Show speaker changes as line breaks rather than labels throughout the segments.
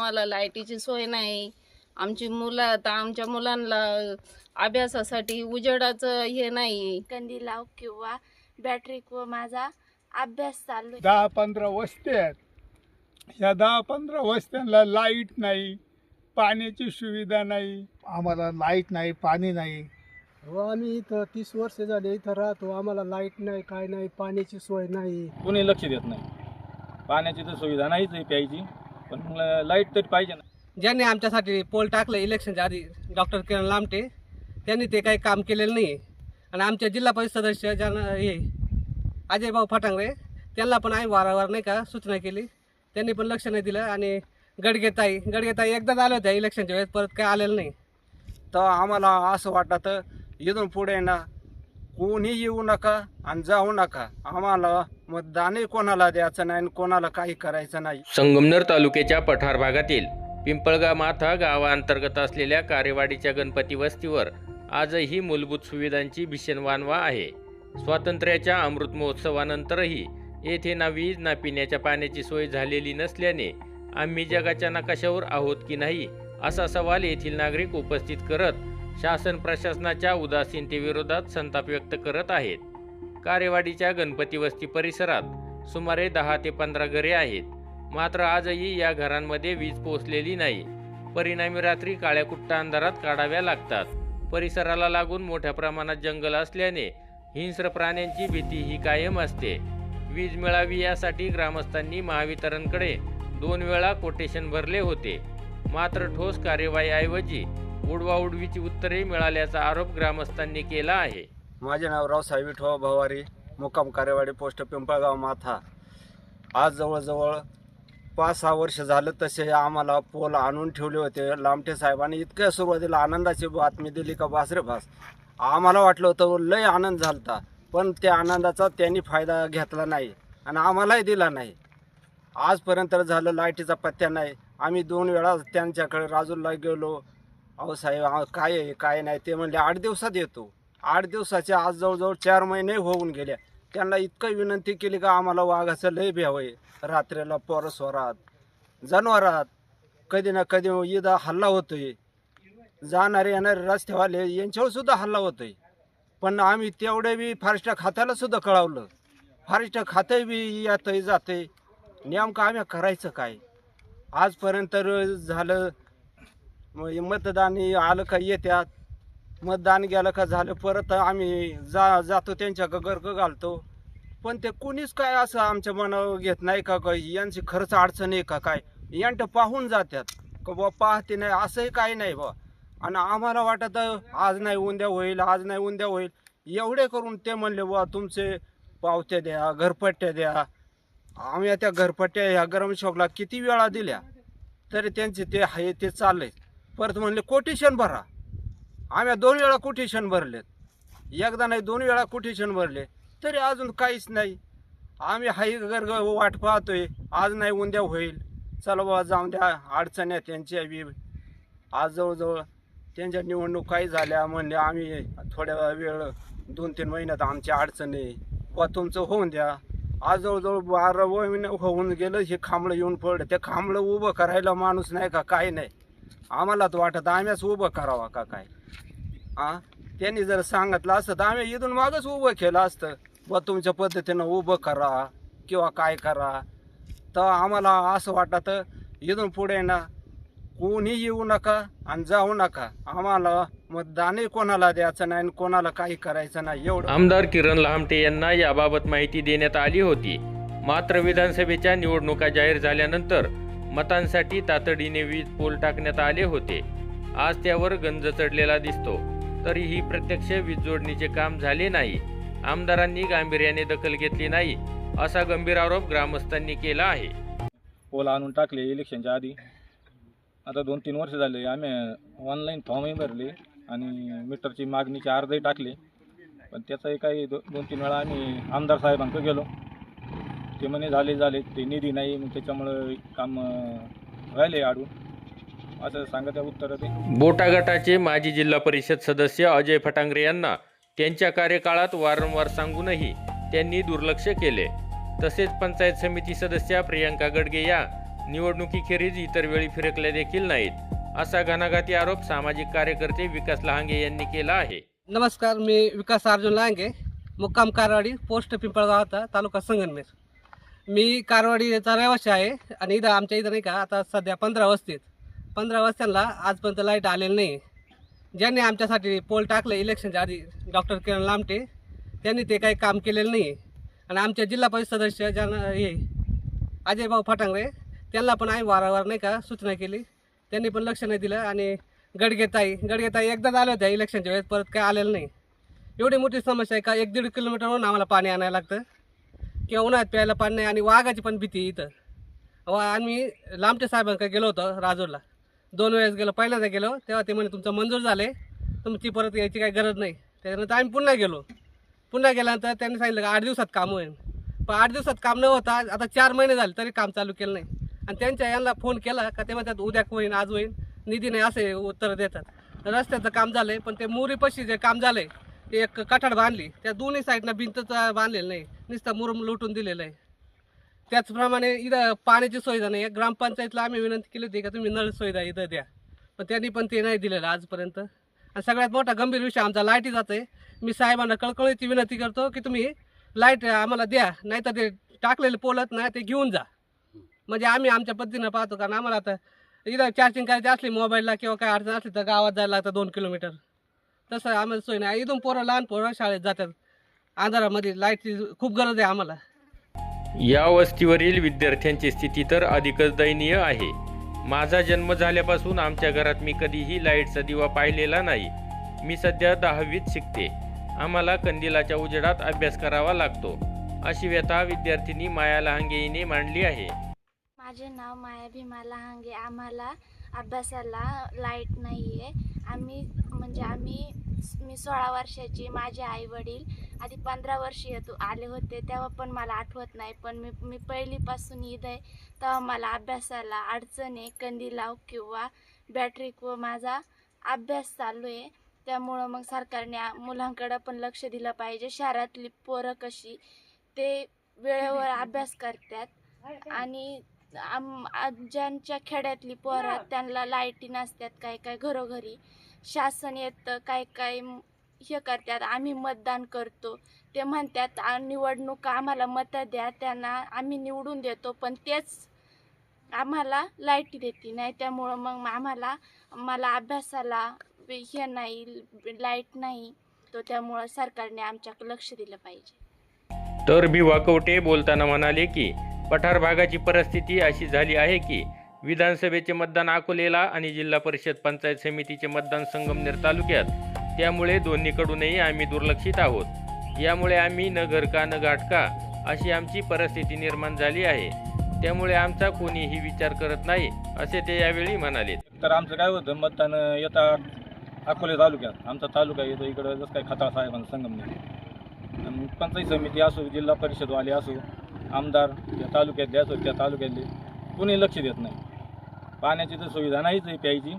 आम्हाला लाईटीची सोय नाही. आमची मुलं आता आमच्या मुलांना अभ्यासासाठी उजेडाचं हे नाही.
कंदी लाव किंवा बॅटरी व माझा अभ्यास चालू.
10-15 वस्त्या आहेत. ह्या 10-15 वस्त्यांना लाईट नाही, पाण्याची सुविधा नाही.
आम्हाला लाईट नाही, पाणी नाही.
आम्ही इथं 30 वर्ष झाले इथं राहतो. आम्हाला लाईट नाही, काय नाही, पाण्याची सोय नाही.
कोणी लक्ष देत नाही. पाण्याची तर सुविधा नाहीच आहे प्यायची, पण लाईट तरी पाहिजे ना.
ज्यांनी आमच्यासाठी पोल टाकलं इलेक्शनच्या आधी, डॉक्टर किरण लामटे, त्यांनी ते काही काम केलेलं नाही. आणि आमच्या जिल्हा परिषद सदस्य ज्यांना हे अजय भाऊ फटांगरे, त्यांना पण आम्ही वारंवार नाही का सूचना केली, त्यांनी पण लक्ष नाही दिलं. आणि गडगेताई एकदाच आल्या होत्या इलेक्शनच्या वेळेस, परत काय आलेलं नाही.
तर आम्हाला असं वाटतं इथून पुढे ना कोणी येऊ नका आणि जाऊ नका. आम्हाला मतदानही कोणाला द्यायचं नाही आणि कोणाला काही करायचं नाही.
संगमनेर तालुक्याच्या पठार भागातील पिंपळगाव माथा गावाअंतर्गत असलेल्या कारेवाडीच्या गणपती वस्तीवर आजही मूलभूत सुविधांची भीषण वानवा आहे. स्वातंत्र्याच्या अमृत महोत्सवानंतरही येथे ना वीज ना पिण्याच्या पाण्याची सोय झालेली नसल्याने आम्ही जगाच्या नकाशावर आहोत की नाही असा सवाल येथील नागरिक उपस्थित करत शासन प्रशासनाच्या उदासीनतेविरोधात संताप व्यक्त करत आहेत. कारेवाडीच्या गणपती वस्ती परिसरात सुमारे 10 ते 15 घरे आहेत. मात्र आजही या घरांमध्ये वीज पोहोचलेली नाही. परिणामी रात्री काळ्याकुट्ट अंधारात काढाव्या लागतात. परिसराला लागून मोठ्या प्रमाणात जंगल असल्याने हिंस्र प्राण्यांची भीती ही कायम असते. वीज मिळावी यासाठी ग्रामस्थांनी महावितरणकडे 2 वेळा कोटेशन भरले होते. मात्र ठोस कार्यवाहीऐवजी उडवाउडवीची उत्तरे मिळाल्याचा आरोप ग्रामस्थांनी केला आहे.
माझे नाव रावसाहेब विठोबा भवारी, मुक्काम कारेवाडी, पोस्ट पिंपळगाव माथा. आज जवळजवळ 5-6 वर्ष झालं तसे आम्हाला पोल आणून ठेवले होते. लामटे साहेबांनी इतक्या सुरुवातीला आनंदाची बातमी दिली का बास रे बास. आम्हाला वाटलं होतं लय आनंद झाला, पण त्या आनंदाचा त्यांनी फायदा घेतला नाही आणि आम्हालाही दिला नाही. आजपर्यंत झालं लाईटीचा पत्त्या नाही. आम्ही 2 वेळा त्यांच्याकडे राजूला गेलो. अहो साहेब काय आहे काय नाही, ते म्हणले 8 दिवसात येतो. 8 दिवसाच्या आज जवळजवळ 4 महिने होऊन गेल्या. त्यांना इतकं विनंती केली का आम्हाला वाघाचं लय भ्याव आहे. रात्रीला पोरस्वरात जनावरात कधी ना कधी इथं हल्ला होतोय. जाणारे येणारे रस्त्यावाले यांच्यावर सुद्धा हल्ला होतोय. पण आम्ही तेवढे बी फॉरेस्ट खात्याला सुद्धा कळवलं. फॉरेस्ट खातं बी येतंय जातंय. नेमकं आम्ही करायचं काय. आजपर्यंत झालं मतदान आलं का येत्यात, मतदान गेलं का झालं, परत आम्ही जातो त्यांच्या गर्ग घालतो. पण ते कोणीच काय असं आमच्या मनावर घेत नाही का यांची खरंच अडचण आहे का काय. यांट पाहून जातात का बा पाहते नाही असंही काही नाही बा. आणि आम्हाला वाटतं आज नाही उद्या होईल, आज नाही उद्या होईल. एवढे करून ते म्हणले बा तुमचे पावत्या द्या, घरपट्ट्या द्या. आम्ही त्या घरपट्ट्या ह्या ग्रामसेवकला किती वेळा दिल्या तरी त्यांचे ते आहे ते चाललंय. परत म्हणले कोटेशन भरा. आम्ही 2 वेळा कोटेशन भरलेत. एकदा नाही 2 वेळा कोटेशन भरले तरी अजून काहीच नाही. आम्ही हाई गर्ग वाट पाहतोय. आज नाही उद्या होईल, चला बाबा जाऊन द्या. अडचणी त्यांच्या बी आज जवळजवळ त्यांच्या निवडणुकाही झाल्या. म्हणले आम्ही थोड्या वेळ 2-3 महिन्यात आमच्या अडचणी व तुमचं होऊन द्या. आज जवळजवळ 12 महिने होऊन गेलं. हे खांबळं येऊन पडलं. ते खांबळं उभं करायला माणूस नाही का काही नाही. आम्हाला तर वाटत आम्हीच उभं करावा का काय. त्यांनी जर सांगितलं असतं तर आम्ही इथून मागच उभं केलं असतं. व तुमच्या पद्धतीनं उभं करा किंवा काय करा. तर आम्हाला असं वाटतं इथून पुढे ना कोणी येऊ नका आणि जाऊ नका. आम्हाला मतदानही कोणाला द्यायचं नाही आणि कोणाला काही करायचं नाही एवढं.
आमदार किरण लामटे यांना याबाबत माहिती देण्यात आली होती. मात्र विधानसभेच्या निवडणुका जाहीर झाल्यानंतर मतांसाठी तातडीने वीज पोल टाकण्यात आले होते. आज त्यावर गंज चढलेला दिसतो. तरीही प्रत्यक्ष वीज जोडणीचे काम झाले नाही. आमदारांनी गांभीर्याने दखल घेतली नाही असा गंभीर आरोप ग्रामस्थांनी केला आहे.
पोल आणून टाकले इलेक्शनच्या आधी. आता 2-3 वर्ष झाले. आम्ही ऑनलाईन फॉर्मही भरले आणि मीटरची मागणीचे अर्जही टाकले. पण त्याचाही काही 2-3 वेळा आम्ही आमदार साहेबांकडे गेलो. ते म्हणे झाले ते निधी नाही, मग त्याच्यामुळं काम राहिले अडून असं सांगत उत्तर ते.
बोटा गटाचे माजी जिल्हा परिषद सदस्य अजय फटांगरे यांना त्यांच्या कार्यकाळात वारंवार सांगूनही त्यांनी दुर्लक्ष केले. तसेच पंचायत समिती सदस्या प्रियंका गडगे या निवडणुकीखेरीज इतर वेळी फिरकल्या देखील नाहीत असा घणाघाती आरोप सामाजिक कार्यकर्ते विकास लहांगे यांनी केला आहे.
नमस्कार, मी विकास अर्जुन लांगे, मुक्काम कारवाडी, पोस्ट पिंपळगाव, तालुका संगमनेर. मी कारवाडीचा रहिवासी आहे आणि आमच्या इथं नाही का आता सध्या 15 वस्त्यांना आजपर्यंत लाईट आलेली नाही. ज्यांनी आमच्यासाठी पोल टाकले इलेक्शनच्या आधी, डॉक्टर किरण लामटे, त्यांनी ते काही काम केलेलं नाही. आणि आमच्या जिल्हा परिषद सदस्य ज्यांना अजय भाऊ फटांगरे, त्यांना पण आम्ही वारंवार नाही का सूचना केली, त्यांनी पण लक्ष नाही दिलं. आणि गडगेताई एकदाच आल्या होत्या इलेक्शनच्या वेळेस, परत काय आलेलं नाही. एवढी मोठी समस्या आहे का 1-1.5 किलोमीटरवरून आम्हाला पाणी आणायला लागतं किंवा उन्हाळ्यात प्यायला पाणी नाही. आणि वाघाची पण भीती इथं. आम्ही लामटे साहेबांकडे गेलो होतो राजूरला, 2 वेळेस गेलो. पहिल्यांदा गेलो तेव्हा ते म्हणे तुमचं मंजूर झाले, तुमची परत यायची काही गरज नाही. त्याच्यानंतर आम्ही पुन्हा गेलो. पुन्हा गेल्यानंतर त्यांनी सांगितलं का 8 दिवसात काम होईल. पण 8 दिवसात काम न होता आता 4 महिने झाले तरी काम चालू केलं नाही. आणि त्यांच्या यांना फोन केला का ते म्हणतात उद्या होईन, आज होईन, निधी नाही, असे उत्तर देतात. रस्त्याचं काम झालं आहे, पण ते मुरीपाशी जे काम झालं आहे ते एक कठाड बांधली, त्या दोन्ही साईडनं भिंतच बांधलेलं नाही, नुसतं मुरुम लुटून दिलेलं आहे. त्याचप्रमाणे इथं पाण्याची सुविधा नाही. ग्रामपंचायतला आम्ही विनंती केली होती का तुम्ही नळ सुविधा इथं द्या, पण त्यांनी पण ते नाही दिलेलं आजपर्यंत. आणि सगळ्यात मोठा गंभीर विषय आमचा लाईटीचा आहे. मी साहेबांना कळकळीची विनंती करतो की तुम्ही लाईट आम्हाला द्या, नाही तर ते टाकलेले पोलत ना ते घेऊन जा, म्हणजे आम्ही आमच्या पद्धतीनं पाहतो. कारण आम्हाला आता इथं चार्जिंग करायची असली मोबाईलला किंवा काय अडचण असली तर गावात जायला लागतं 2 किलोमीटर. तसं आम्हाला सोय नाही. इथून लहान पोरं शाळेत जातात अंधारामध्ये, लाईटची खूप गरज आहे आम्हाला.
या वस्तीवरील विद्यार्थ्यांची स्थिती तर अधिकच दयनीय आहे. माझा जन्म झाल्यापासून आमच्या घरात मी कधीही लाईटचा दिवा पाहिलेला नाही. मी सध्या 10वीत शिकते. आम्हाला कंदिलाच्या उजेडात अभ्यास करावा लागतो, अशी व्यथा विद्यार्थिनी माया लहांगे हिने मांडली आहे.
माझे नाव माया भीमा लहांगे. आम्हाला अभ्यासाला लाईट नाही आहे. मी 16 वर्षाची. माझे आई वडील आधी 15 वर्षीय आले होते, तेव्हा पण मला आठवत नाही. पण मी पहिलीपासून इथं आहे, तेव्हा मला अभ्यासाला अडचण आहे. कंदीलाव किंवा बॅटरीवर माझा अभ्यास चालू आहे. त्यामुळं मग सरकारने मुलांकडं पण लक्ष दिलं पाहिजे. शहरातली पोरं कशी ते वेळेवर अभ्यास करतात आणि ज्यांच्या खेड्यातली पोरं त्यांना लाईटी नसतात, काय घरोघरी शासन येतं, काय हे करतात. आम्ही मतदान करतो, ते म्हणतात निवडणूक आम्हाला मतं द्या, त्यांना आम्ही निवडून देतो, पण तेच आम्हाला लाईटी देते नाही. त्यामुळं मग मला अभ्यासाला हे नाही, लाईट नाही, तो त्यामुळं सरकारने आमच्याकडे लक्ष दिलं पाहिजे.
तर भिवा कवटे बोलताना म्हणाले की पठार भागाची परिस्थिती अशी झाली आहे की विधानसभेचे मतदान अकोलेला आणि जिल्हा परिषद पंचायत समितीचे मतदान संगमनेर तालुक्यात, त्यामुळे दोन्हीकडूनही आम्ही दुर्लक्षित आहोत. यामुळे आम्ही न घरका न गाठका अशी आमची परिस्थिती निर्माण झाली आहे. त्यामुळे आमचा कोणीही विचार करत नाही, असे ते यावेळी म्हणाले.
तर आमचं काय होतं, मतदान येतात अकोले तालुक्यात, आमचा तालुका येतो इकडं जसं काय खताळ साहेबांना संगमनेर, आणि पंचायत समिती असो, जिल्हा परिषदवाले असो, आमदार या तालुक्यातले असो, त्या तालुक्यातले कोणी लक्ष देत नाही. पाण्याची तर सुविधा नाहीच आहे प्यायची,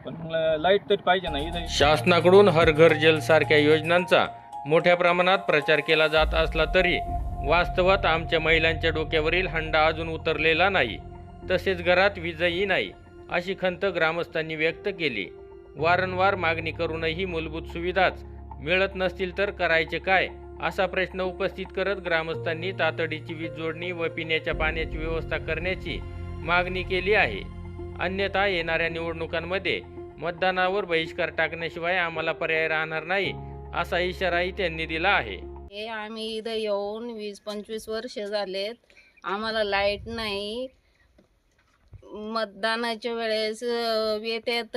पण लाईट तरी पाहिजे ना इथं.
शासनाकडून हर घर जल सारख्या योजनांचा मोठ्या प्रमाणात प्रचार केला जात असला तरी वास्तवात आमच्या महिलांच्या डोक्यावरील हंडा अजून उतरलेला नाही, तसेच घरात वीजही नाही, अशी खंत ग्रामस्थांनी व्यक्त केली. वारंवार मागणी करूनही मूलभूत सुविधाच मिळत नसतील तर करायचे काय, असा प्रश्न उपस्थित करत ग्रामस्थांनी तातडीची वीज जोडणी व पिण्याच्या पाण्याची व्यवस्था करण्याची मागणी केली आहे. अन्यथा येणाऱ्या निवडणुकांमध्ये मतदानावर बहिष्कार टाकण्याशिवाय आम्हाला पर्याय राहणार नाही, असा इशाराही त्यांनी दिला आहे.
आम्ही इथं येऊन 20-25 वर्ष झालेत, आम्हाला लाईट नाही. मतदानाच्या वेळेस येतात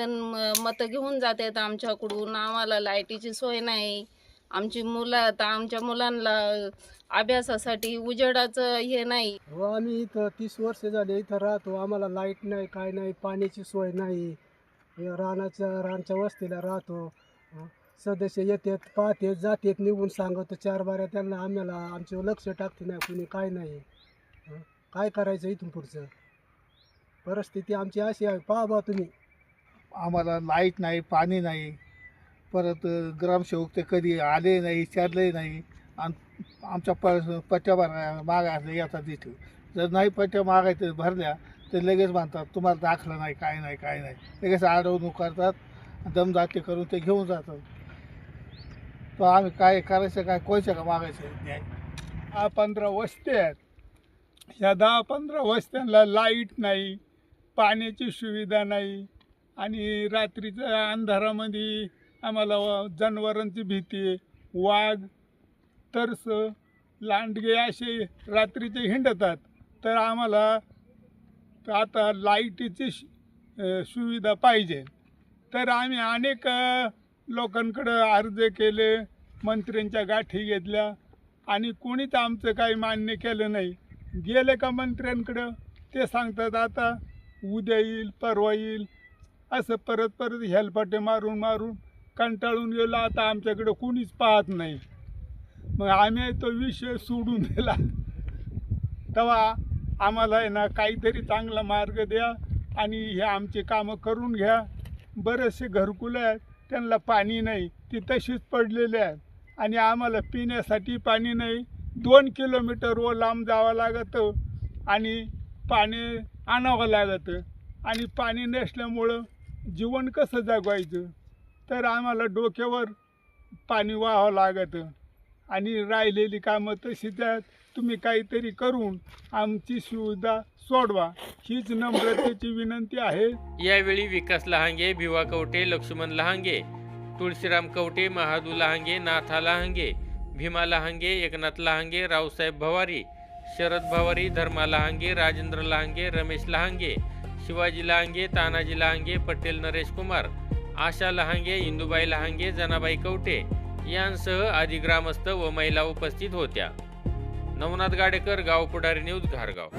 मतं घेऊन जातात आमच्याकडून. आम्हाला लाईटीची सोय नाही. आमची मुलं आता आमच्या मुलांना अभ्यासासाठी उजेडाचं हे नाही.
आम्ही इथं 30 वर्ष झाले इथं राहतो. आम्हाला लाईट नाही, काय नाही, पाण्याची सोय नाही. रानच्या वस्तीला राहतो. सदस्य येतात, पाहतात, जातात, निघून सांगतो 4 बाऱ्या. त्यांना आमच्यावर लक्ष टाकते नाही कुणी, काय नाही. काय करायचं इथून पुढचं? परिस्थिती आमची अशी आहे, पहा बा तुम्ही.
आम्हाला लाईट नाही, पाणी नाही. परत ग्रामसेवक ते कधी आले नाही, विचारले नाही. आणि आमच्या पट्ट्या मागायचं येतात तिथे. जर नाही पट्ट्या मागायचं भरल्या ते लगेच म्हणतात तुम्हाला दाखलं नाही, काय नाही, काय नाही, लगेच अडवणूक करतात, दमदाटी करून ते घेऊन जातात. तर आम्ही काय करायचं, काय कोयचं का मागायचं न्याय.
10-15 वस्त्या आहेत. ह्या 10-15 वस्त्यांना लाईट नाही, पाण्याची सुविधा नाही आणि रात्रीच्या अंधारामध्ये आम्हाला जनावरांची भीती आहे. वाघ, तरस, लांडगे असे रात्रीचे हिंडतात. तर आम्हाला आता लाईटीची सुविधा पाहिजे. तर आम्ही अनेक लोकांकडं अर्ज केले, मंत्र्यांच्या गाठी घेतल्या आणि कोणीच आमचं काही मान्य केलं नाही. गेले का मंत्र्यांकडं ते सांगतात आता उद्या येईल, परवा येईल, असं परत परत हेलपाटे मारून मारून कंटाळून गेलो. आता आमच्याकडं कोणीच पाहत नाही. मग आम्ही तो विषय सोडून दिला. तेव्हा आम्हाला आहे ना काहीतरी चांगला मार्ग द्या आणि हे आमचे कामं करून घ्या. बरेचसे घरकुलं आहेत, त्यांना पाणी नाही, ती तशीच पडलेली आहेत आणि आम्हाला पिण्यासाठी पाणी नाही. 2 किलोमीटर लांब जावं लागतं आणि पाणी आणावं लागतं आणि पाणी नसल्यामुळं जीवन कसं जगवायचं. तर आम्हाला डोक्यावर पाणी व्हावं लागतं आणि राहिलेली कामं तशीच आहेत. तुम्ही काहीतरी करून आमची सुविधा सोडवा, हीच नम्रतेची विनंती आहे.
यावेळी विकास लहांगे, भिवा कवटे, लक्ष्मण लहांगे, तुळशीराम कवटे, महादू लहांगे, नाथा लहांगे, भीमा लहांगे, एकनाथ लहांगे, रावसाहेब भवारी, शरद भवारी, धर्मा लहांगे, राजेंद्र लहांगे, रमेश लहांगे, शिवाजी लहांगे, तानाजी लहांगे, पटेल नरेश कुमार, आशा लहांगे, इंदुबाई लहांगे, जनाबाई कवटे यांसह आदी ग्रामस्थ व महिला उपस्थित होत्या. नवनाथ गाडेकर, गाव पुढारी न्यूज, घारगाव.